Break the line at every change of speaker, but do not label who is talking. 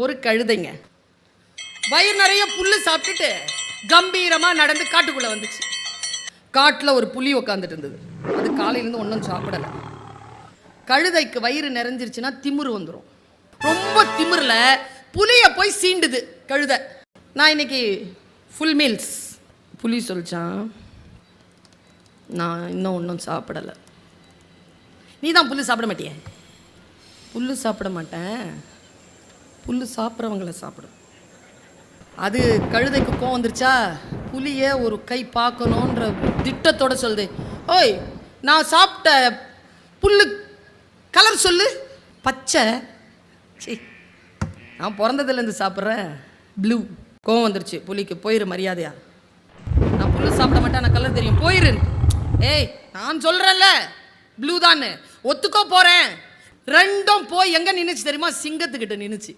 ஒரு கழுதைங்க வயிறு நிறைய புல்லு சாப்பிட்டுட்டு கம்பீரமா நடந்து காட்டுக்குள்ள வந்துச்சு. காட்டுல ஒரு புலி உட்காந்துட்டு இருந்தது. அது காலையிலேருந்து ஒன்றும் சாப்பிடல. கழுதைக்கு வயிறு நிறைஞ்சிருச்சுன்னா திமிரு வந்துடும். ரொம்ப திமிரில் புலியை போய் சீண்டுது கழுதை. நான் இன்னைக்கு ஃபுல் மீல்ஸ். புலி சொல்லிச்சான், நான் இன்னும் ஒன்றும் சாப்பிடலை. நீ தான் புல்லு சாப்பிட மாட்டியே. புல்லு சாப்பிட மாட்டேன், புல்லு சாப்பிட்றவங்கள சாப்பிடும். அது கழுதைக்கு கோவம் வந்துருச்சா, புலியை ஒரு கை பார்க்கணுன்ற திட்டத்தோட சொல்லுது, ஓய் நான் சாப்பிட்ட புல்லு கலர் சொல்லு. பச்சை. சரி, நான் பிறந்ததுலேருந்து சாப்பிட்றேன் ப்ளூ. கோவம் வந்துருச்சு புலிக்கு. போயிரு மரியாதையா. நான் புல்லு சாப்பிட மாட்டேன், நான் கலர் தெரியும், போயிரு. ஏய் நான் சொல்கிறேன்ல ப்ளூ தான்னு, ஒத்துக்கோ போகிறேன். ரெண்டும் போய் எங்கே நின்றுச்சு தெரியுமா? சிங்கத்துக்கிட்ட நின்றுச்சு.